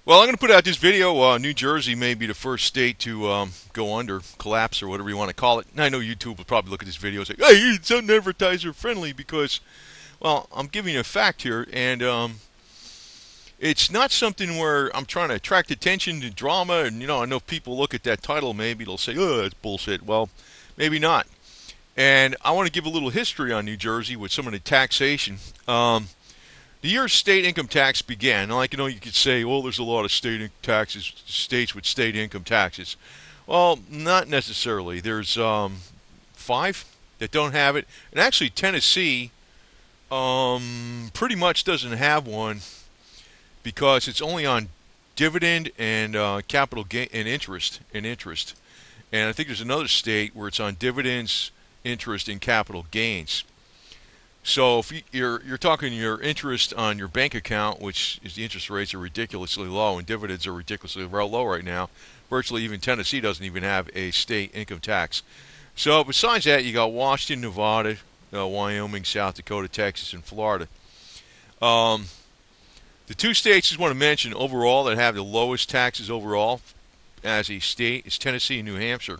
Well, I'm going to put out this video. New Jersey may be the first state to go under, collapse, or whatever you want to call it. And I know YouTube will probably look at this video and say, hey, it's unadvertiser friendly because, well, I'm giving you a fact here. And it's not something where I'm trying to attract attention to drama. And, I know if people look at that title, maybe they'll say, oh, that's bullshit. Well, maybe not. And I want to give a little history on New Jersey with some of the taxation. The year state income tax began, like you could say, well, there's a lot of states with state income taxes. Well, not necessarily. There's five that don't have it, and actually Tennessee pretty much doesn't have one because it's only on dividend and capital gain and interest And I think there's another state where it's on dividends, interest, and capital gains. So if you're talking your interest on your bank account, which is the interest rates are ridiculously low and dividends are ridiculously low right now, virtually even Tennessee doesn't even have a state income tax. So besides that, you got Washington, Nevada, Wyoming, South Dakota, Texas, and Florida. The two states I just want to mention overall that have the lowest taxes overall as a state is Tennessee and New Hampshire.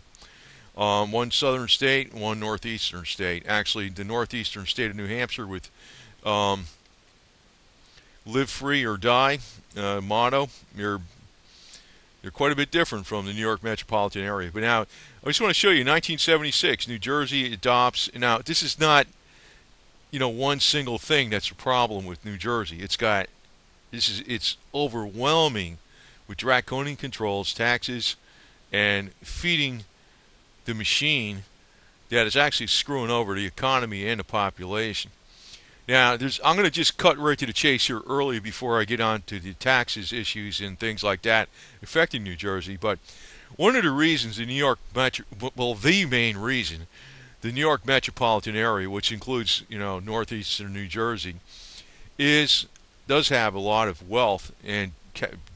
One southern state, one northeastern state. Actually, the northeastern state of New Hampshire with "Live Free or Die" motto. They're quite a bit different from the New York metropolitan area. But now, I just want to show you 1976. New Jersey adopts. Now, this is not one single thing that's a problem with New Jersey. It's overwhelming with draconian controls, taxes, and feeding the machine that is actually screwing over the economy and the population. Now, I'm going to just cut right to the chase here early before I get on to the taxes issues and things like that affecting New Jersey. But one of the reasons the the main reason, the New York metropolitan area, which includes northeastern New Jersey, does have a lot of wealth and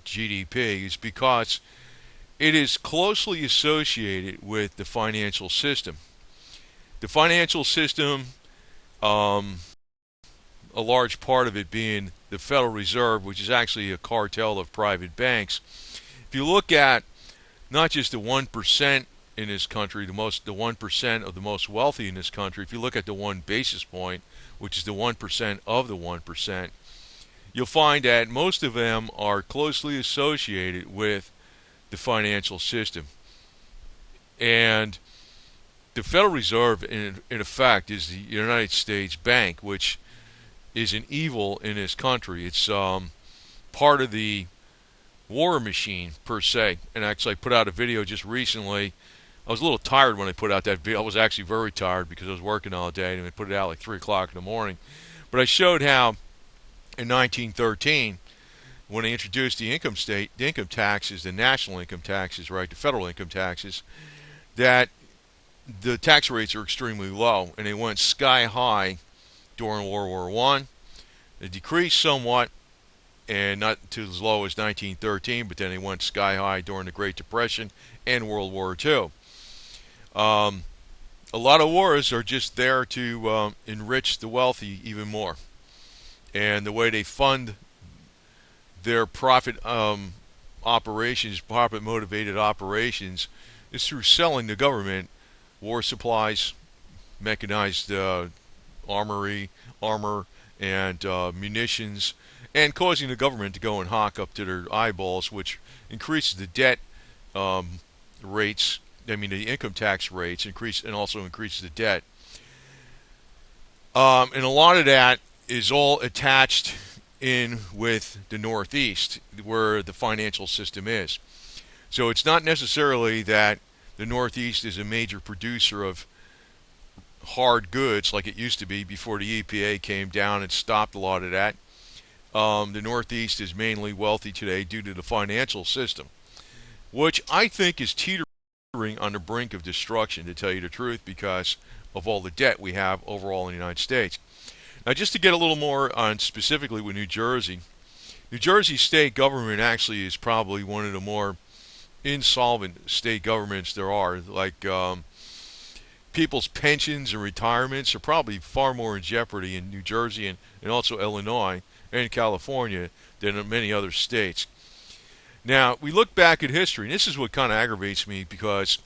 GDP, is because it is closely associated with the financial system. The financial system, a large part of it being the Federal Reserve, which is actually a cartel of private banks. If you look at not just the 1% in this country, the 1% of the most wealthy in this country, if you look at the one basis point, which is the 1% of the 1%, you'll find that most of them are closely associated with the financial system. And the Federal Reserve, in effect, is the United States Bank, which is an evil in this country. It's part of the war machine, per se. And actually, I put out a video just recently. I was a little tired when I put out that video. I was actually very tired because I was working all day, and I put it out like 3 o'clock in the morning. But I showed how in 1913, when they introduced the income taxes, the national income taxes, right, the federal income taxes, that the tax rates are extremely low, and they went sky high during World War I. They decreased somewhat, and not to as low as 1913, but then they went sky high during the Great Depression and World War II. A lot of wars are just there to enrich the wealthy even more. And the way they fund their profit operations, profit-motivated operations, is through selling the government war supplies, mechanized armor, and munitions, and causing the government to go and hawk up to their eyeballs, which increases the debt rates. I mean, the income tax rates and also increases the debt. And a lot of that is all attached in with the Northeast, where the financial system is. So it's not necessarily that the Northeast is a major producer of hard goods like it used to be before the EPA came down and stopped a lot of that. The Northeast is mainly wealthy today due to the financial system, which I think is teetering on the brink of destruction, to tell you the truth, because of all the debt we have overall in the United States. Now, just to get a little more on specifically with New Jersey state government actually is probably one of the more insolvent state governments there are. Like people's pensions and retirements are probably far more in jeopardy in New Jersey and also Illinois and California than in many other states. Now, we look back at history, and this is what kind of aggravates me because,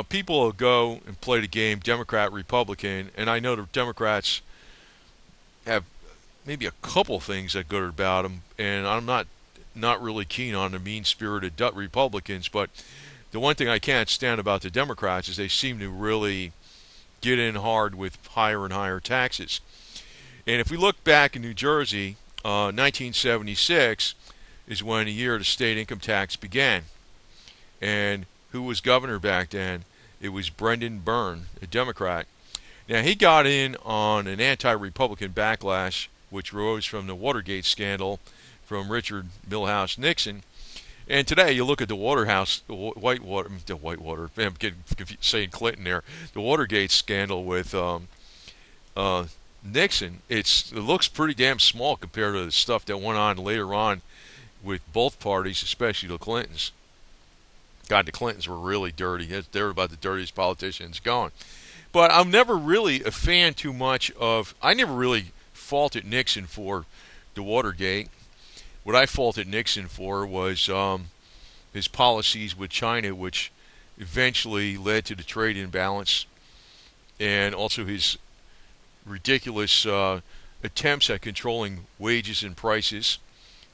people will go and play the game Democrat, Republican, and I know the Democrats have maybe a couple things that good about them, and I'm not really keen on the mean-spirited Republicans, but the one thing I can't stand about the Democrats is they seem to really get in hard with higher and higher taxes. And if we look back in New Jersey, 1976 is when the year the state income tax began. And who was governor back then? It was Brendan Byrne, a Democrat. Now, he got in on an anti-Republican backlash, which rose from the Watergate scandal from Richard Milhouse Nixon. And today, you look at the I'm getting confused saying Clinton there, the Watergate scandal with Nixon. It looks pretty damn small compared to the stuff that went on later on with both parties, especially the Clintons. God, the Clintons were really dirty. They were about the dirtiest politicians going. But I'm never really a fan too much of. I never really faulted Nixon for the Watergate. What I faulted Nixon for was his policies with China, which eventually led to the trade imbalance, and also his ridiculous attempts at controlling wages and prices,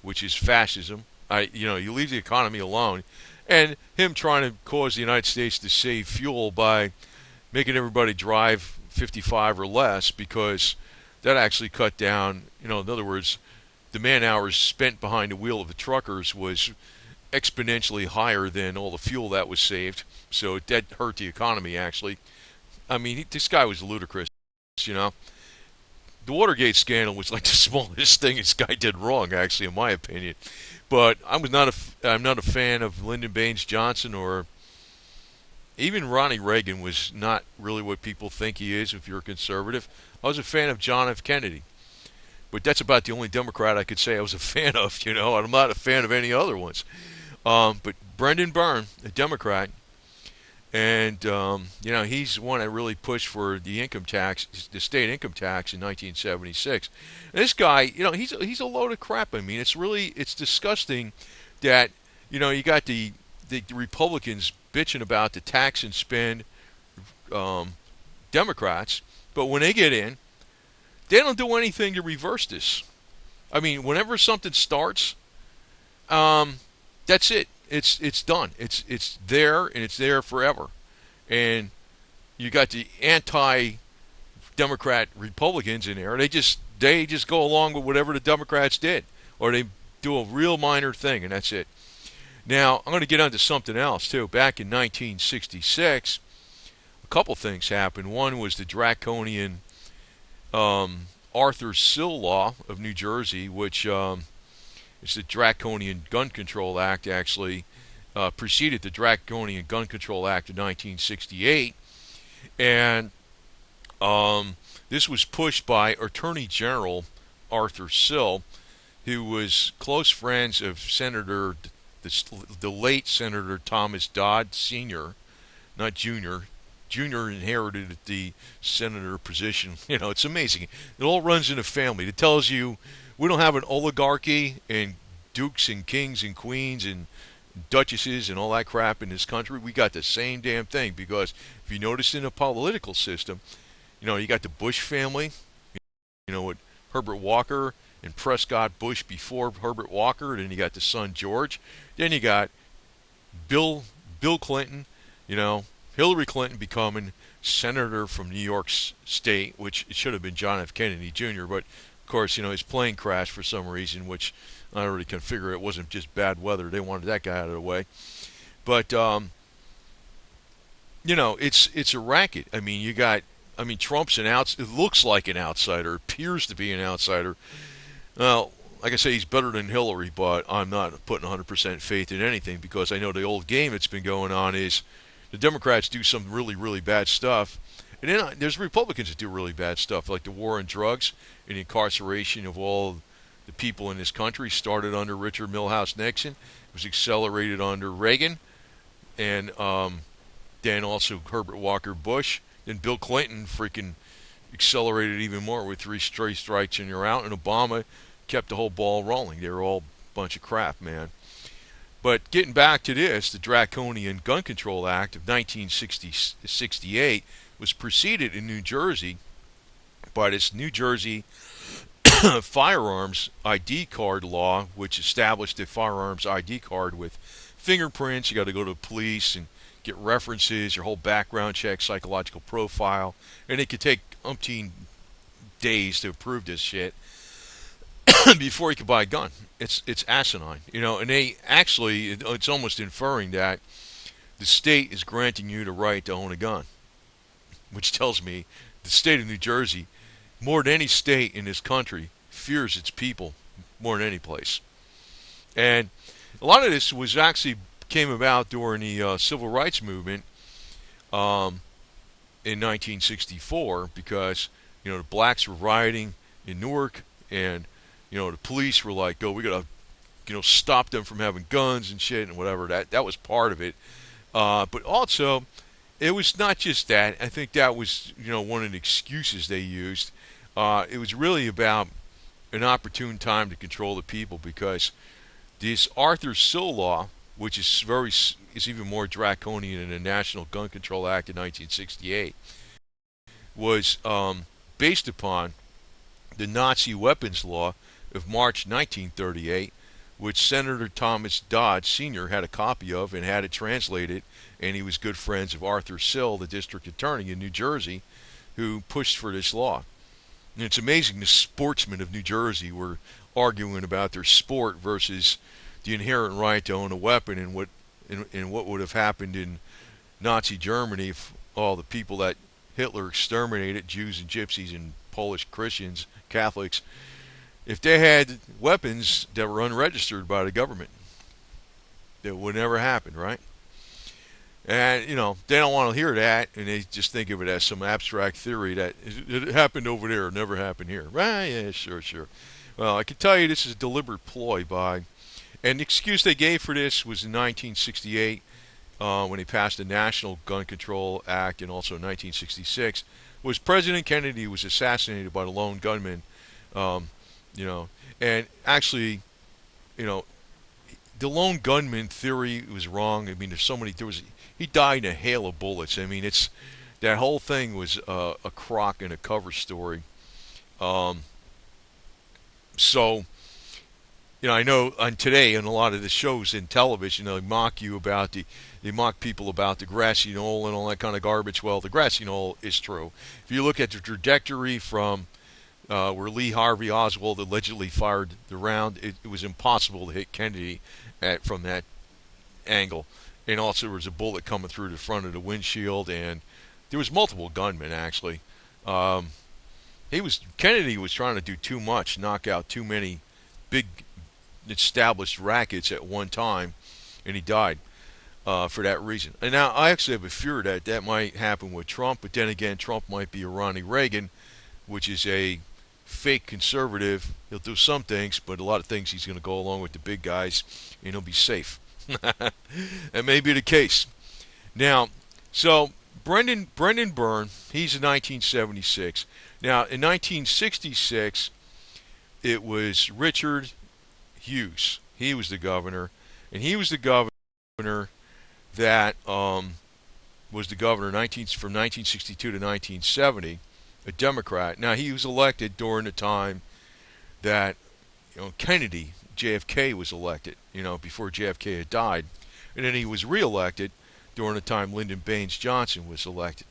which is fascism. You leave the economy alone, and him trying to cause the United States to save fuel by making everybody drive 55 or less, because that actually cut down. In other words, the man hours spent behind the wheel of the truckers was exponentially higher than all the fuel that was saved. So that hurt the economy, actually. I mean, this guy was ludicrous, The Watergate scandal was like the smallest thing this guy did wrong, actually, in my opinion. But I'm not a fan of Lyndon Baines Johnson, or even Ronnie Reagan was not really what people think he is if you're a conservative. I was a fan of John F. Kennedy. But that's about the only Democrat I could say I was a fan of, and I'm not a fan of any other ones. But Brendan Byrne, a Democrat, and he's one that really pushed for the income tax, the state income tax in 1976. And this guy, he's a load of crap. I mean, it's disgusting that you got the Republicans bitching about the tax and spend Democrats, but when they get in, they don't do anything to reverse this. I mean, whenever something starts, that's it. It's done. It's there, and it's there forever. And you got the anti-Democrat Republicans in there. They just go along with whatever the Democrats did, or they do a real minor thing, and that's it. Now, I'm going to get onto something else too. Back in 1966, a couple things happened. One was the Draconian Arthur Sills law of New Jersey, which is the Draconian Gun Control Act, actually preceded the Draconian Gun Control Act of 1968. And this was pushed by Attorney General Arthur Sills, who was close friends of the late Senator Thomas Dodd Sr., not Jr. Jr. inherited the senator position. It's amazing. It all runs in a family. It tells you we don't have an oligarchy and dukes and kings and queens and duchesses and all that crap in this country. We got the same damn thing, because if you notice in the political system, you got the Bush family, with Herbert Walker and Prescott Bush before Herbert Walker. Then you got the son George. Then you got Bill Clinton, Hillary Clinton becoming senator from New York State, which it should have been John F. Kennedy Jr., but of course, his plane crashed for some reason, which I already can figure it wasn't just bad weather. They wanted that guy out of the way. But, it's a racket. I mean, Trump's it looks like an outsider, appears to be an outsider. Well, like I say, he's better than Hillary, but I'm not putting 100% faith in anything, because I know the old game that's been going on is the Democrats do some really, really bad stuff, and then there's Republicans that do really bad stuff, like the war on drugs and the incarceration of all the people in this country. Started under Richard Milhouse Nixon, it was accelerated under Reagan, and then also Herbert Walker Bush. Then Bill Clinton freaking accelerated even more with 3 strikes and you're out, and Obama kept the whole ball rolling. They were all a bunch of crap, man. But getting back to this, the Draconian Gun Control Act of 1968 was preceded in New Jersey by this New Jersey firearms ID card law, which established a firearms ID card with fingerprints. You got to go to the police and get references, your whole background check, psychological profile, and it could take umpteen days to approve this shit before you could buy a gun. It's asinine, and they actually, it's almost inferring that the state is granting you the right to own a gun, which tells me the state of New Jersey, more than any state in this country, fears its people more than any place. And a lot of this was actually came about during the civil rights movement in 1964, because the blacks were rioting in Newark, and the police were like, "Oh, we gotta stop them from having guns and shit and whatever." That was part of it, but also it was not just that. I think that was one of the excuses they used. It was really about an opportune time to control the people, because this Arthur Sills law, which is even more draconian than the National Gun Control Act of 1968, was based upon the Nazi weapons law of March 1938, which Senator Thomas Dodd Sr. had a copy of and had it translated, and he was good friends of Arthur Sills, the district attorney in New Jersey, who pushed for this law. And it's amazing the sportsmen of New Jersey were arguing about their sport versus the inherent right to own a weapon, and what would have happened in Nazi Germany if all the people that Hitler exterminated, Jews and Gypsies and Polish Christians, Catholics, if they had weapons that were unregistered by the government. That would never happen, right? And, they don't want to hear that, and they just think of it as some abstract theory that it happened over there, it never happened here. Right? Yeah, sure. Well, I can tell you this is a deliberate ploy and the excuse they gave for this was in 1968, when they passed the National Gun Control Act, and also in 1966, was President Kennedy was assassinated by the lone gunman, and actually, the lone gunman theory was wrong. I mean, he died in a hail of bullets. I mean, that whole thing was a crock and a cover story. So, I know on today on a lot of the shows in television, they mock people about the grassy knoll and all that kind of garbage. Well, the grassy knoll is true. If you look at the trajectory from where Lee Harvey Oswald allegedly fired the round, it was impossible to hit Kennedy from that angle. And also there was a bullet coming through the front of the windshield, and there was multiple gunmen actually. Kennedy was trying to do too much, knock out too many big established rackets at one time, and he died for that reason. And now I actually have a fear that might happen with Trump, but then again, Trump might be a Ronnie Reagan, which is a fake conservative. He'll do some things, but a lot of things he's going to go along with the big guys, and he'll be safe. That may be the case. Now, so Brendan Byrne, he's in 1976. Now, in 1966, it was Richard Hughes. He was the governor, and he was the governor that was the governor from 1962 to 1970, a Democrat. Now, he was elected during the time that Kennedy, JFK was elected, before JFK had died. And then he was reelected during the time Lyndon Baines Johnson was elected.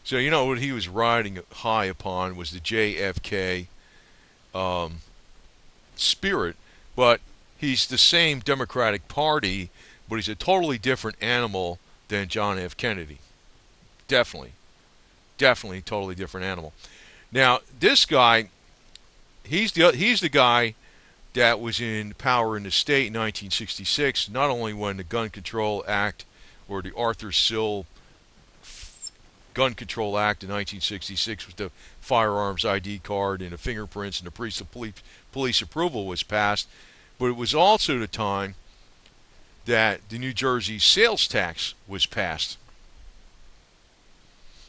So, what he was riding high upon was the JFK spirit, but he's the same Democratic Party, but he's a totally different animal than John F. Kennedy. Definitely totally different animal. Now, this guy, he's the guy that was in power in the state in 1966, not only when the Gun Control Act, or the Arthur Sills Gun Control Act in 1966 with the firearms ID card and the fingerprints and the police approval was passed, but it was also the time that the New Jersey sales tax was passed.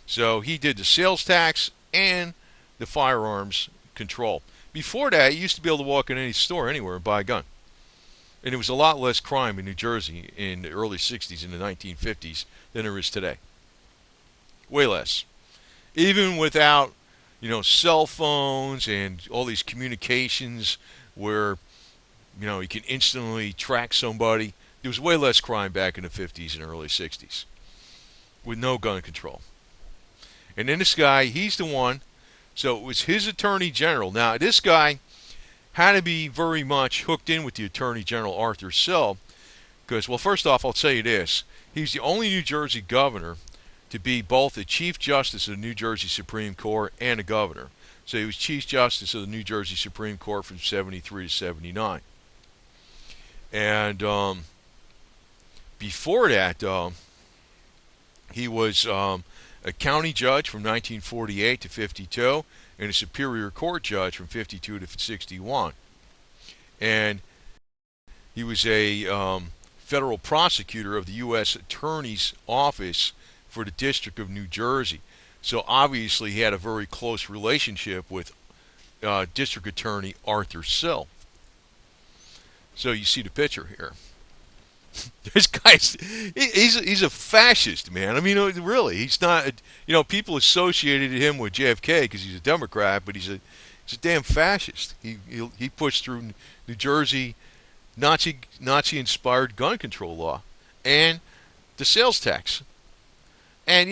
So he did the sales tax and the firearms control. Before that, you used to be able to walk in any store anywhere and buy a gun. And there was a lot less crime in New Jersey in the early 60s and the 1950s than there is today. Way less. Even without, cell phones and all these communications where, you can instantly track somebody, there was way less crime back in the 50s and early 60s with no gun control. And then this guy, he's the one, so it was his attorney general. Now, this guy had to be very much hooked in with the attorney general, Arthur Sills, because, well, first off, I'll tell you this. He's the only New Jersey governor to be both the Chief Justice of the New Jersey Supreme Court and a governor. So he was Chief Justice of the New Jersey Supreme Court from 73 to 79. And before that, he was a county judge from 1948 to 52 and a Superior Court judge from 52 to 61. And he was a federal prosecutor of the U.S. Attorney's Office for the District of New Jersey. So obviously he had a very close relationship with District Attorney Arthur Sills. So you see the picture here. This guy's, he's a fascist, man. I mean, really, he's not, people associated him with JFK because he's a Democrat, but he's a damn fascist. He pushed through New Jersey Nazi-inspired gun control law and the sales tax. And,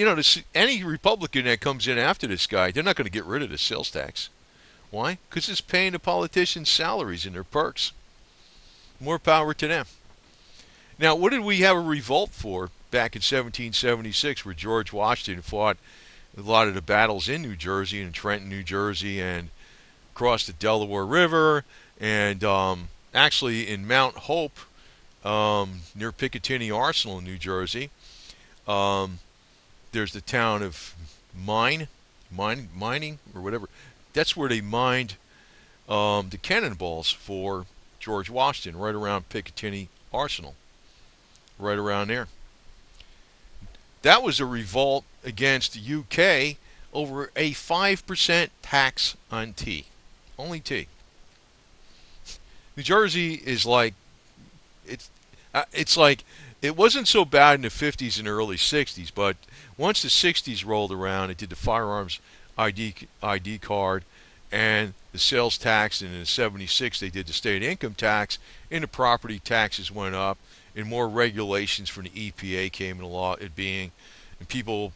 any Republican that comes in after this guy, they're not going to get rid of the sales tax. Why? Because it's paying the politicians' salaries and their perks. More power to them. Now, what did we have a revolt for back in 1776 where George Washington fought a lot of the battles in New Jersey and Trenton, New Jersey, and across the Delaware River, and actually in Mount Hope near Picatinny Arsenal in New Jersey. There's the town of mining or whatever. That's where they mined the cannonballs for George Washington, right around Picatinny Arsenal. Right around there. That was a revolt against the UK over a 5% tax on tea. Only tea. New Jersey is like, it's like, it wasn't so bad in the 50s and early 60s, but once the 60s rolled around, it did the firearms ID card and the sales tax, and in 76 they did the state income tax, and the property taxes went up, and more regulations from the EPA came into law, and people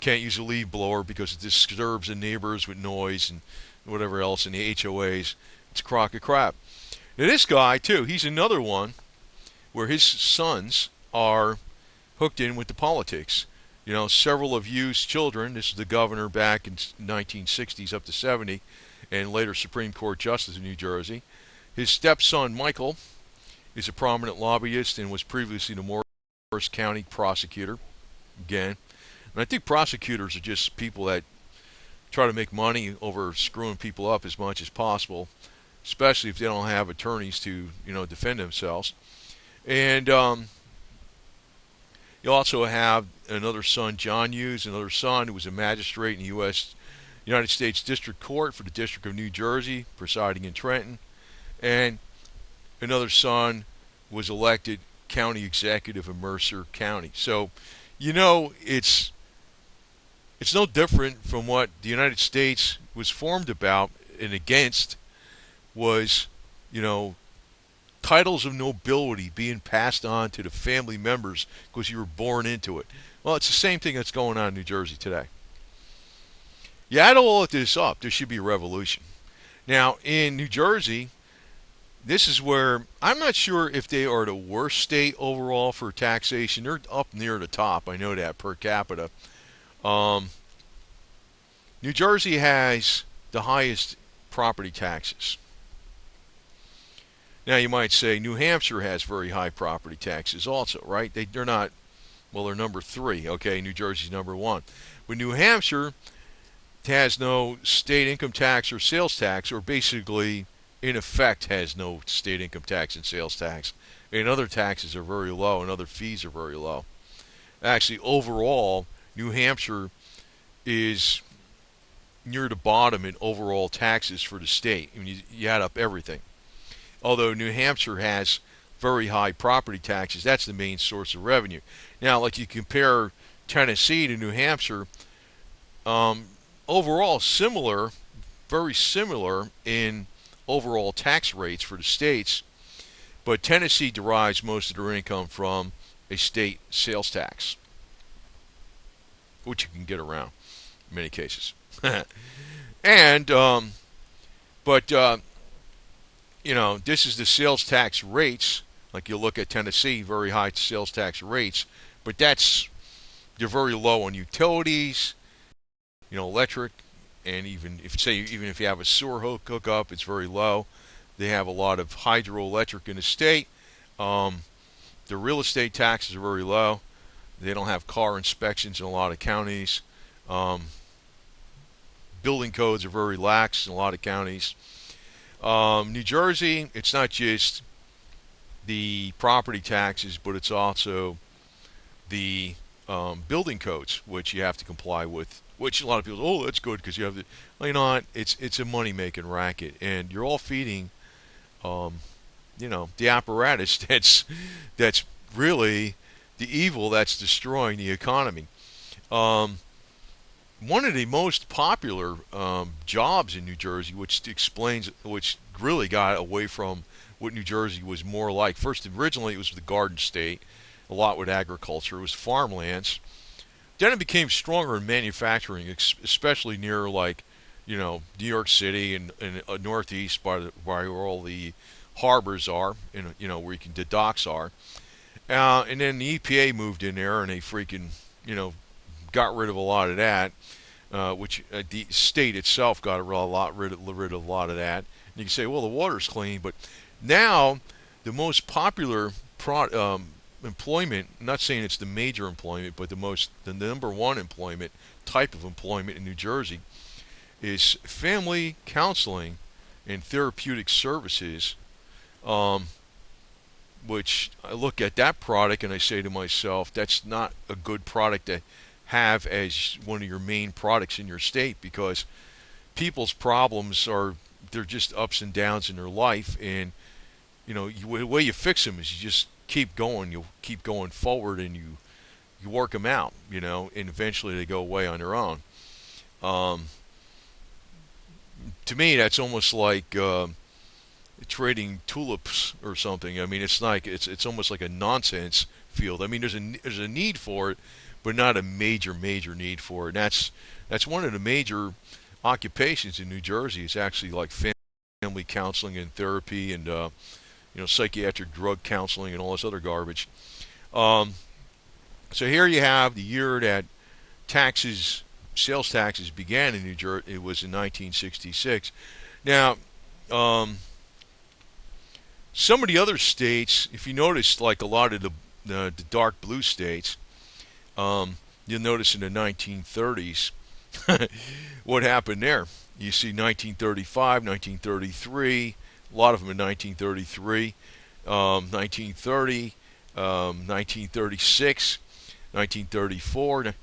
can't use a leaf blower because it disturbs the neighbors with noise and whatever else, and the HOAs. It's a crock of crap. Now this guy, too, he's another one where his sons are hooked in with the politics. Several of Hughes' children, this is the governor back in 1960s up to 70, and later Supreme Court Justice of New Jersey. His stepson, Michael, is a prominent lobbyist and was previously the Morris County prosecutor. Again, and I think prosecutors are just people that try to make money over screwing people up as much as possible, especially if they don't have attorneys to, defend themselves. And you also have another son, John Hughes, another son who was a magistrate in the United States District Court for the District of New Jersey, presiding in Trenton. And another son was elected county executive of Mercer County. So, it's no different from what the United States was formed about and against was, titles of nobility being passed on to the family members because you were born into it. Well, it's the same thing that's going on in New Jersey today. You add all of this up, there should be a revolution. Now, in New Jersey, this is where I'm not sure if they are the worst state overall for taxation. They're up near the top, I know that, per capita. New Jersey has the highest property taxes. Now you might say New Hampshire has very high property taxes also, right? They're not, well, they're number 3, okay? New Jersey's number 1. But New Hampshire has no state income tax or sales tax, or basically, in effect, has no state income tax and sales tax. And other taxes are very low, and other fees are very low. Actually, overall, New Hampshire is near the bottom in overall taxes for the state. I mean, you add up everything. Although New Hampshire has very high property taxes. That's the main source of revenue. Now, like you compare Tennessee to New Hampshire, overall similar, very similar in overall tax rates for the states, but Tennessee derives most of their income from a state sales tax, which you can get around in many cases. And but this is the sales tax rates. Like you look at Tennessee, very high sales tax rates, but they're very low on utilities, electric, and even if you have a sewer hookup, it's very low. They have a lot of hydroelectric in the state. The real estate taxes are very low. They don't have car inspections in a lot of counties. Building codes are very lax in a lot of counties. New Jersey, it's not just the property taxes, but it's also the building codes, which you have to comply with. Which a lot of people, that's good because you have the. Well, you know what? It's a money-making racket, and you're all feeding, the apparatus that's really the evil that's destroying the economy. One of the most popular jobs in New Jersey, which really got away from what New Jersey was more like. First, originally it was the Garden State, a lot with agriculture. It was farmlands. Then it became stronger in manufacturing, especially near New York City and Northeast, by where all the harbors are, and where the docks are. And then the EPA moved in there, and they freaking got rid of a lot of that. Which the state itself got rid of a lot of that. And you can say, well, the water's clean, but now the most popular employment, I'm not saying it's the major employment, but the number one employment type of employment in New Jersey is family counseling and therapeutic services, which I look at that product and I say to myself, that's not a good product to have as one of your main products in your state, because people's problems they're just ups and downs in their life, and the way you fix them is you just keep going. You'll keep going forward, and you work them out, and eventually they go away on their own. To me, that's almost like trading tulips or something. I mean, it's almost like a nonsense field. I mean, there's a need for it, but not a major need for it. And that's one of the major occupations in New Jersey. It's actually like family counseling and therapy and psychiatric drug counseling and all this other garbage. So here you have the year that sales taxes began in New Jersey. It was in 1966. Now, some of the other states, if you notice, like a lot of the dark blue states, you'll notice in the 1930s what happened there. You see 1935, 1933, a lot of them in 1933, 1930, 1936, 1934.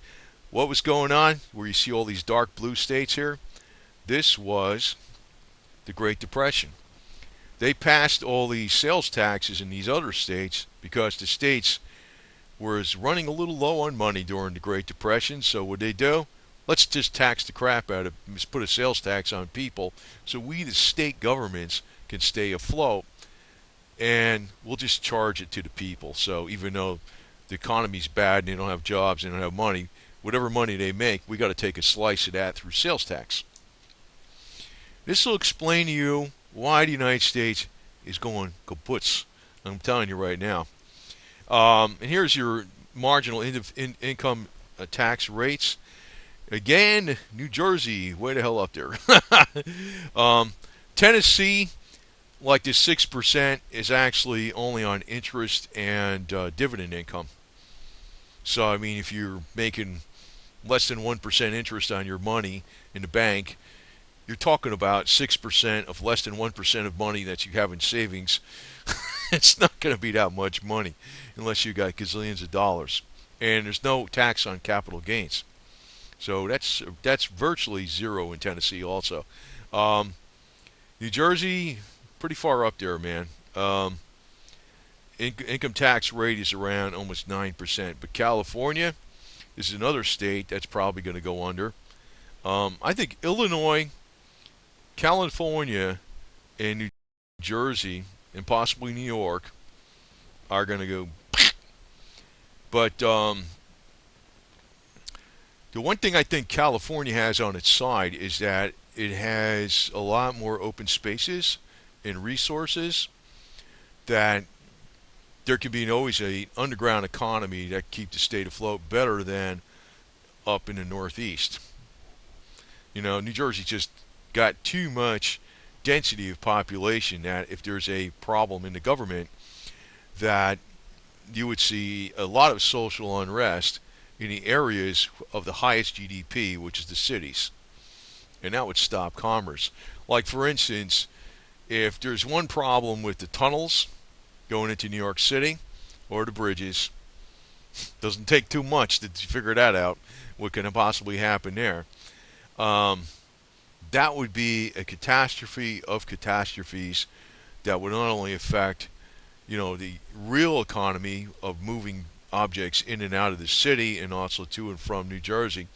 What was going on where you see all these dark blue states here? This was the Great Depression. They passed all these sales taxes in these other states because the states was running a little low on money during the Great Depression. So what they do? Let's just tax the crap out of, just put a sales tax on people, so we, the state governments, can stay afloat, and we'll just charge it to the people. So even though the economy's bad and they don't have jobs and they don't have money, whatever money they make, we got to take a slice of that through sales tax. This will explain to you why the United States is going kaputz. I'm telling you right now. And here's your marginal income tax rates. Again, New Jersey, way the hell up there. Tennessee, like this 6%, is actually only on interest and dividend income. So, I mean, if you're making less than 1% interest on your money in the bank, you're talking about 6% of less than 1% of money that you have in savings. It's not going to be that much money unless you got gazillions of dollars. And there's no tax on capital gains. So that's virtually zero in Tennessee also. New Jersey, pretty far up there, man. income tax rate is around almost 9%. But California, this is another state that's probably going to go under. I think Illinois, California, and New Jersey, and possibly New York are going to go. But the one thing I think California has on its side is that it has a lot more open spaces and resources, that there can be always an underground economy that keep the state afloat better than up in the Northeast. New Jersey just got too much density of population that if there's a problem in the government, that you would see a lot of social unrest in the areas of the highest GDP, which is the cities. And that would stop commerce. Like, for instance, if there's one problem with the tunnels going into New York City or the bridges, doesn't take too much to figure that out, what can possibly happen there. That would be a catastrophe of catastrophes that would not only affect, the real economy of moving objects in and out of the city and also to and from New Jersey,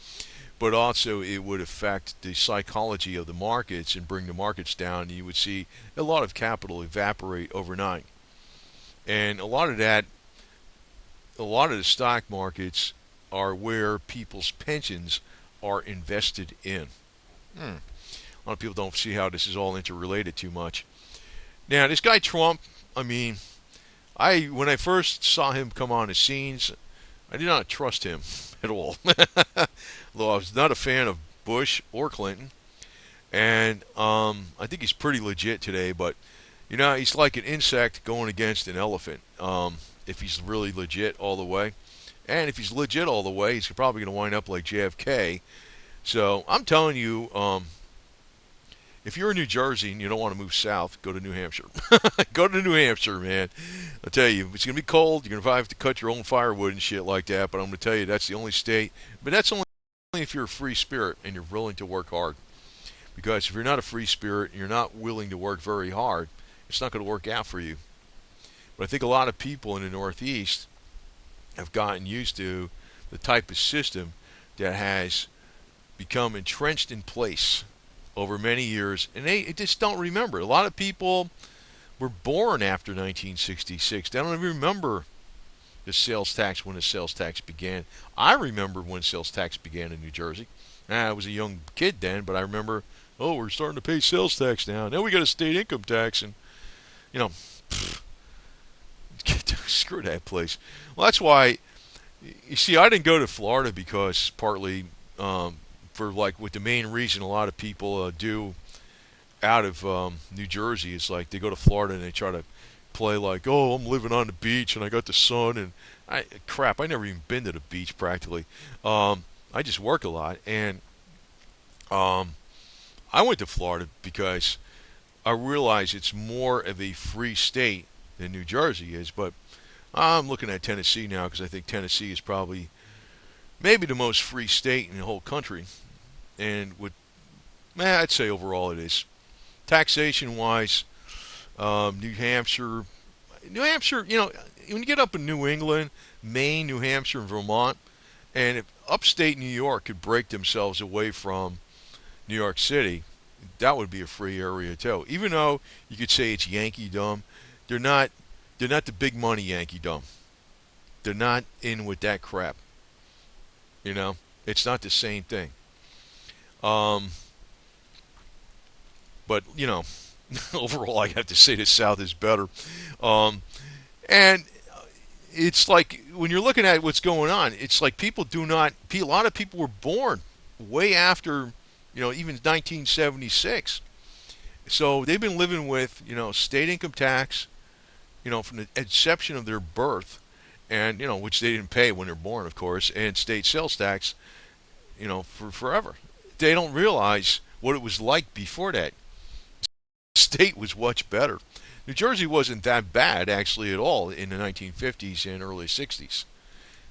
but also it would affect the psychology of the markets and bring the markets down. You would see a lot of capital evaporate overnight. And a lot of the stock markets are where people's pensions are invested in. A lot of people don't see how this is all interrelated too much. Now, this guy Trump, when I first saw him come on the scenes, I did not trust him at all. Though I was not a fan of Bush or Clinton. And I think he's pretty legit today, but he's like an insect going against an elephant, if he's really legit all the way. And if he's legit all the way, he's probably going to wind up like JFK. So I'm telling you, if you're in New Jersey and you don't want to move south, go to New Hampshire. Go to New Hampshire, man. I'll tell you, it's going to be cold. You're going to probably have to cut your own firewood and shit like that. But I'm going to tell you, that's the only state. But that's only if you're a free spirit and you're willing to work hard. Because if you're not a free spirit and you're not willing to work very hard, it's not going to work out for you. But I think a lot of people in the Northeast have gotten used to the type of system that has become entrenched in place over many years, and they just don't remember. A lot of people were born after 1966. They don't even remember the sales tax, when the sales tax began. I remember when sales tax began in New Jersey. I was a young kid then, but I remember, we're starting to pay sales tax now. Now we got a state income tax, and screw that place. Well, that's why, you see, I didn't go to Florida because partly with the main reason a lot of people do out of New Jersey is like they go to Florida and they try to play like, I'm living on the beach and I got the sun, and I never even been to the beach practically. I just work a lot, and I went to Florida because I realize it's more of a free state than New Jersey is. But I'm looking at Tennessee now because I think Tennessee is probably maybe the most free state in the whole country. And I'd say overall it is. Taxation-wise, New Hampshire, when you get up in New England, Maine, New Hampshire, and Vermont, and if upstate New York could break themselves away from New York City, that would be a free area too. Even though you could say it's Yankee-dumb, they're not the big money Yankee-dumb. They're not in with that crap. It's not the same thing. But overall, I have to say the South is better. And it's like when you're looking at what's going on, it's like a lot of people were born way after, even 1976. So they've been living with, state income tax, from the inception of their birth, and, which they didn't pay when they're born, of course, and state sales tax, for forever. They don't realize what it was like before that. The state was much better. New Jersey wasn't that bad, actually, at all in the 1950s and early 60s.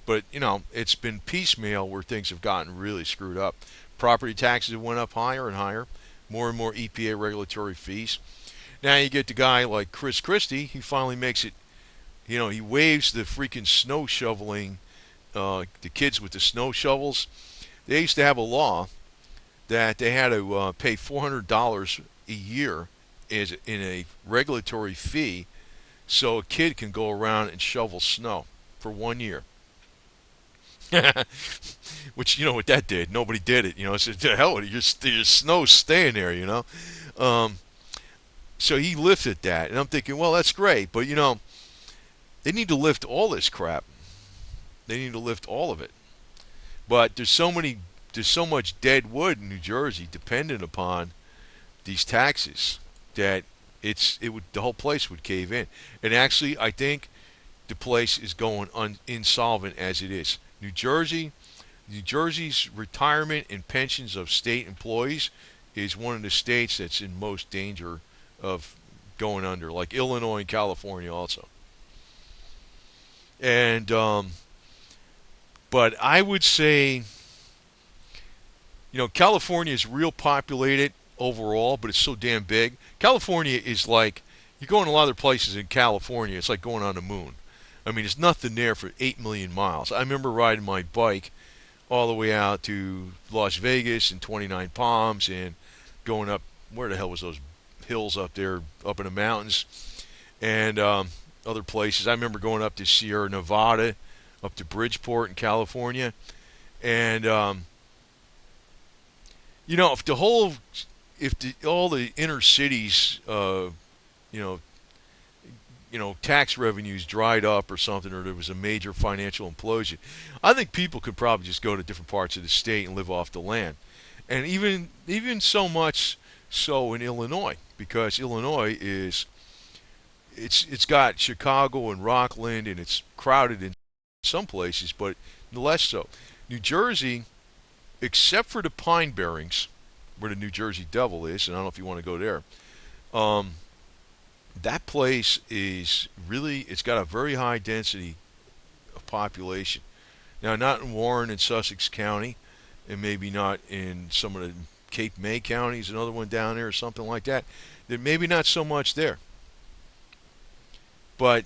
But, it's been piecemeal where things have gotten really screwed up. Property taxes went up higher and higher, more and more EPA regulatory fees. Now you get the guy like Chris Christie, he finally makes it He waves the freaking snow shoveling, the kids with the snow shovels. They used to have a law that they had to pay $400 a year as in a regulatory fee, so a kid can go around and shovel snow for 1 year. Which, you know what that did? Nobody did it. So to hell with it, your snow's staying there. So he lifted that, and I'm thinking, well, that's great, but they need to lift all this crap. They need to lift all of it. But there's so much dead wood in New Jersey dependent upon these taxes that the whole place would cave in. And actually, I think the place is going insolvent as it is. New Jersey's retirement and pensions of state employees is one of the states that's in most danger of going under, like Illinois and California also. And but I would say, California is real populated overall, but it's so damn big. California is like, you go in a lot of other places in California, it's like going on the moon. I mean, it's nothing there for 8 million miles. I remember riding my bike all the way out to Las Vegas and 29 Palms and going up, where the hell was those hills up there, up in the mountains, and other places. I remember going up to Sierra Nevada, up to Bridgeport in California, and if all the inner cities, tax revenues dried up or something, or there was a major financial implosion, I think people could probably just go to different parts of the state and live off the land. And even so much so in Illinois, because Illinois it's got Chicago and Rockland, and it's crowded in some places, but less so. New Jersey, except for the Pine Barrens, where the New Jersey Devil is, and I don't know if you want to go there, that place is really, it's got a very high density of population. Now, not in Warren and Sussex County, and maybe not in some of the Cape May counties, another one down there or something like that. Maybe not so much there. But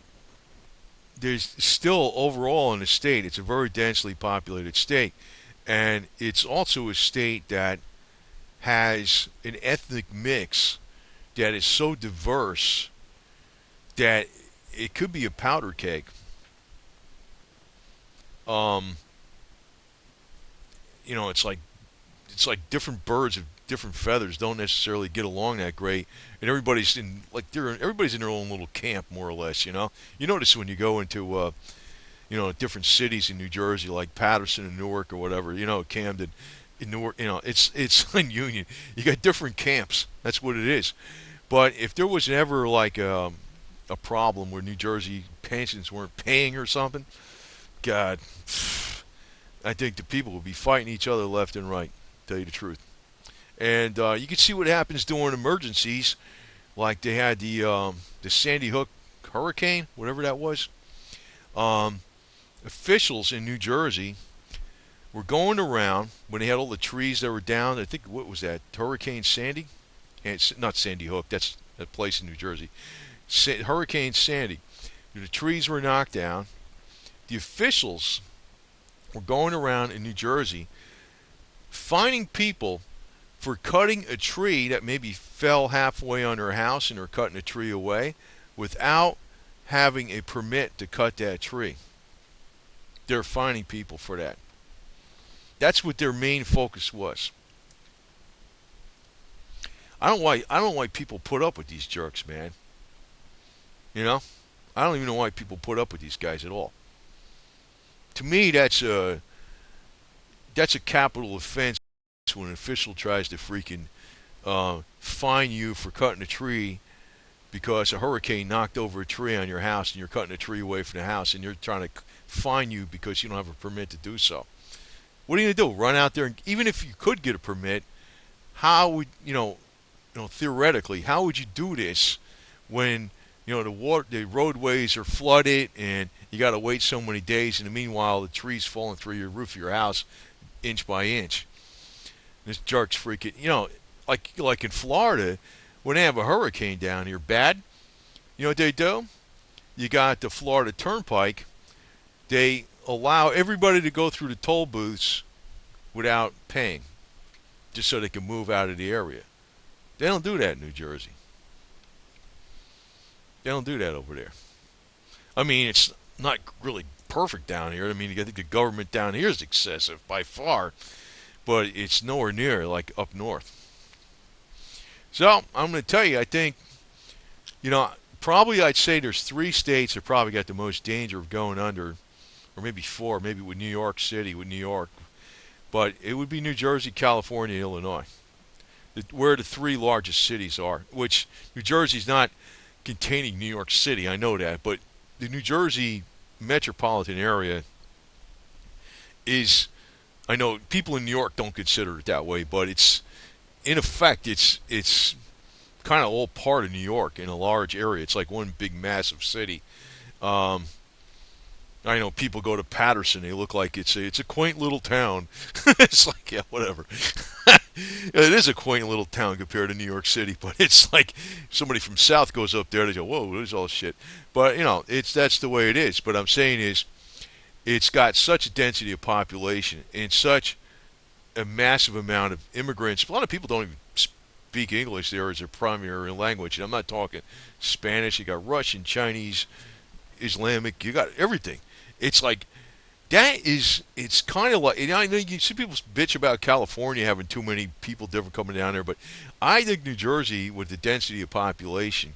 there's still, overall in the state, it's a very densely populated state. And it's also a state that has an ethnic mix that is so diverse that it could be a powder keg. It's like different birds of different feathers don't necessarily get along that great, and everybody's in their own little camp, more or less. You notice when you go into different cities in New Jersey, like Patterson and Newark or whatever, Camden, in Newark, it's in Union. You got different camps. That's what it is. But if there was ever like a problem where New Jersey pensions weren't paying or something, God, I think the people would be fighting each other left and right, to tell you the truth. And you can see what happens during emergencies, like they had the Sandy Hook hurricane, whatever that was. Officials in New Jersey were going around when they had all the trees that were down. I think, what was that, Hurricane Sandy? And it's not Sandy Hook, that's a place in New Jersey. Hurricane Sandy. The trees were knocked down. The officials were going around in New Jersey finding people for cutting a tree that maybe fell halfway on their house, and they're cutting a tree away without having a permit to cut that tree. They're finding people for that. That's what their main focus was. I don't know why people put up with these jerks, man. I don't even know why people put up with these guys at all. To me, that's a capital offense when an official tries to freaking fine you for cutting a tree because a hurricane knocked over a tree on your house, and you're cutting a tree away from the house, and you're trying to fine you because you don't have a permit to do so. What are you going to do? Run out there, and even if you could get a permit, how would theoretically, how would you do this when the roadways are flooded and you got to wait so many days, and in the meanwhile the trees falling through your roof of your house inch by inch? This jerk's freaking, like in Florida, when they have a hurricane down here, bad, you know what they do? you got the Florida Turnpike. They allow everybody to go through the toll booths without paying, just so they can move out of the area. They don't do that in New Jersey. They don't do that over there. I mean, it's not really perfect down here. I mean, I think the government down here is excessive by far, but it's nowhere near like up north. So I'm going to tell you, I think, probably I'd say there's 3 states that probably got the most danger of going under, or maybe 4, maybe with New York City, with New York. But it would be New Jersey, California, and Illinois, where the 3 largest cities are, which New Jersey's not containing New York City, I know that, but the New Jersey metropolitan area is, I know people in New York don't consider it that way, but it's, in effect, it's kind of all part of New York in a large area. It's like one big massive city. I know people go to Patterson, they look like it's a quaint little town. It's like, yeah, whatever. It is a quaint little town compared to New York City, but it's like somebody from South goes up there, they go, whoa, there's all shit. But, that's the way it is. But I'm saying is, it's got such a density of population and such a massive amount of immigrants. A lot of people don't even speak English there as their primary language. And I'm not talking Spanish. You got Russian, Chinese, Islamic. You got everything. It's like, it's kind of like, I know you see people bitch about California having too many people different coming down there, but I think New Jersey, with the density of population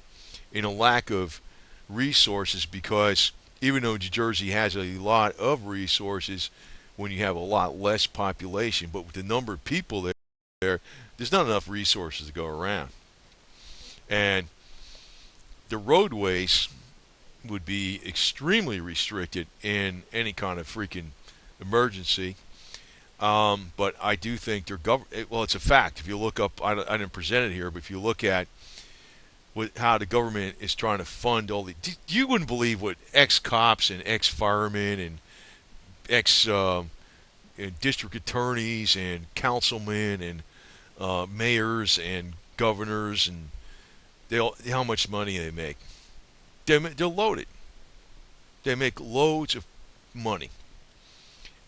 and a lack of resources, because even though New Jersey has a lot of resources, when you have a lot less population, but with the number of people there's not enough resources to go around. And the roadways would be extremely restricted in any kind of freaking emergency. But I do think well, it's a fact. If you look up, I didn't present it here, but if you look at how the government is trying to fund all the, you wouldn't believe what ex-cops and ex-firemen and district attorneys and councilmen and mayors and governors, and how much money they make. They're loaded. They make loads of money.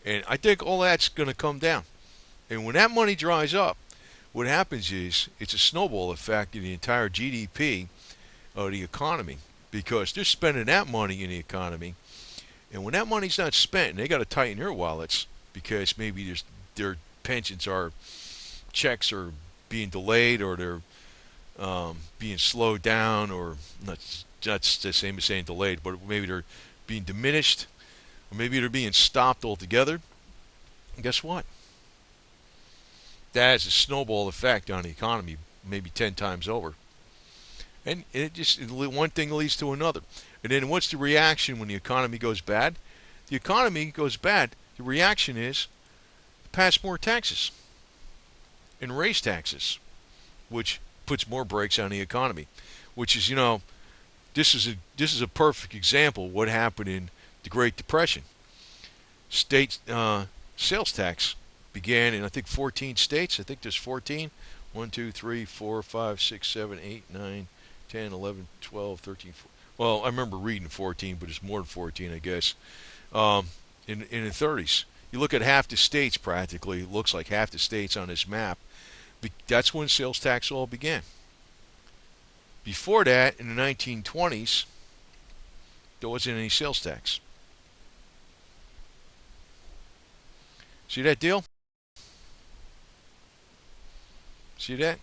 And I think all that's going to come down. And when that money dries up, what happens is it's a snowball effect in the entire GDP of the economy, because they're spending that money in the economy. And when that money's not spent, and they got to tighten their wallets because maybe their pensions checks are being delayed, or they're being slowed down, or not the same as saying delayed, but maybe they're being diminished, or maybe they're being stopped altogether. And guess what? That has a snowball effect on the economy, maybe 10 times over. And one thing leads to another. And then what's the reaction when the economy goes bad? The economy goes bad. The reaction is pass more taxes and raise taxes, which puts more brakes on the economy. Which is, this is a perfect example of what happened in the Great Depression. State sales tax began in, I think, 14 states. I think there's 14. 1, 2, 3, 4, 5, 6, 7, 8, 9, 10, 11, 12, 13, 14. Well, I remember reading 14, but it's more than 14, I guess. In the 30s. You look at half the states practically, it looks like half the states on this map. That's when sales tax all began. Before that, in the 1920s, there wasn't any sales tax. See that deal? See that?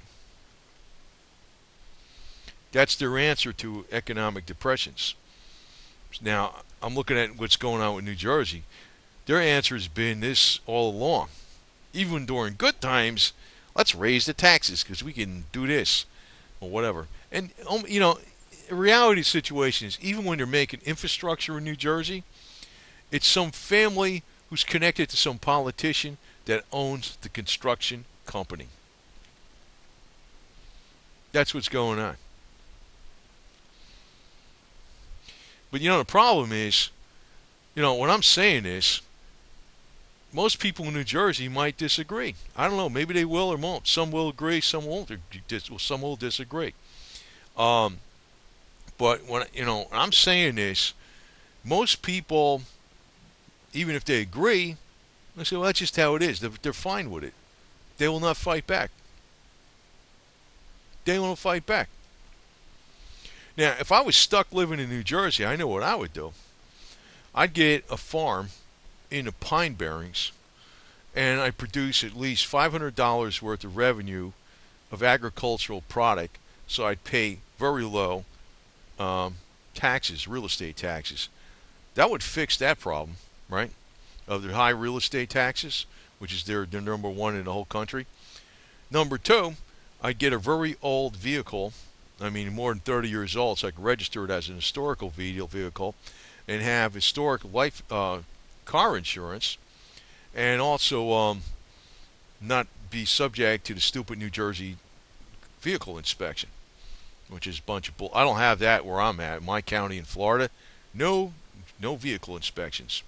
That's their answer to economic depressions. Now, I'm looking at what's going on with New Jersey. Their answer has been this all along. Even during good times, let's raise the taxes because we can do this or whatever. And, the reality of the situation is, even when they're making infrastructure in New Jersey, it's some family who's connected to some politician that owns the construction company. That's what's going on. But, the problem is, what I'm saying is, most people in New Jersey might disagree. I don't know. Maybe they will or won't. Some will agree. Some won't. Some will disagree. But when I'm saying this, most people, even if they agree, they say, well, that's just how it is. They're fine with it. They will not fight back. They won't fight back. Now, if I was stuck living in New Jersey, I know what I would do. I'd get a farm in the Pine Barrens, and I'd produce at least $500 worth of revenue of agricultural product, so I'd pay very low taxes, real estate taxes. That would fix that problem, right? Of the high real estate taxes, which is their number one in the whole country. Number two, I'd get a very old vehicle, I mean more than 30 years old, so I could register it as an historical vehicle and have historic life car insurance, and also not be subject to the stupid New Jersey vehicle inspection, which is a bunch of bull. I don't have that where I'm at, my county in Florida. No vehicle inspections.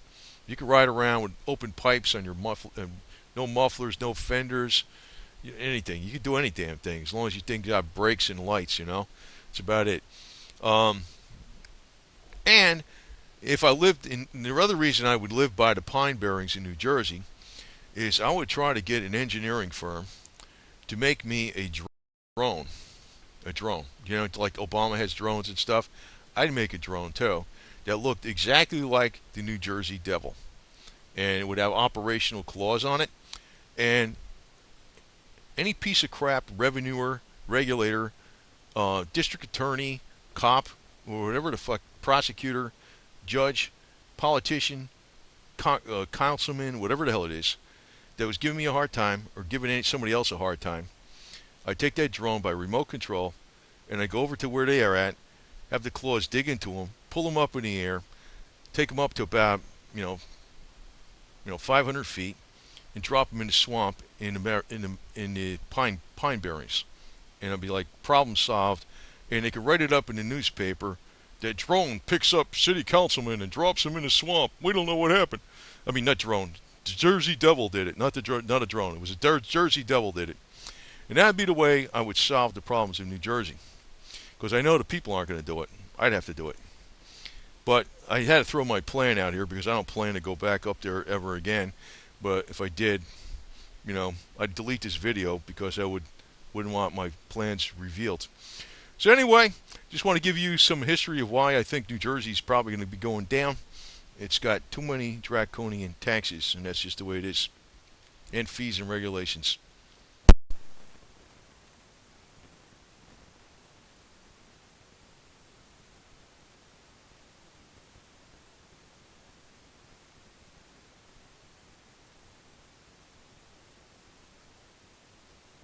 You can ride around with open pipes on your muffler, no mufflers, no fenders, anything. You can do any damn thing as long as you think you got brakes and lights. That's about it. And if I lived in, the other reason I would live by the Pine Barrens in New Jersey is I would try to get an engineering firm to make me a drone. A drone. Like Obama has drones and stuff. I'd make a drone too that looked exactly like the New Jersey Devil. And it would have operational clause on it. And any piece of crap revenuer, regulator, district attorney, cop, or whatever the fuck, prosecutor, judge, politician, councilman, whatever the hell it is, that was giving me a hard time or giving somebody else a hard time, I take that drone by remote control, and I go over to where they are at, have the claws dig into them, pull them up in the air, take them up to about 500 feet, and drop them in the swamp in the pine barrens, and I'll be like, problem solved, and they can write it up in the newspaper. That drone picks up city councilman and drops him in the swamp. We don't know what happened. I mean, not drone. The Jersey Devil did it, not a drone. It was a Jersey Devil did it. And that'd be the way I would solve the problems in New Jersey. Because I know the people aren't going to do it. I'd have to do it. But I had to throw my plan out here because I don't plan to go back up there ever again. But if I did, I'd delete this video because I wouldn't want my plans revealed. So anyway, just want to give you some history of why I think New Jersey's probably going to be going down. It's got too many draconian taxes, and that's just the way it is. And fees and regulations.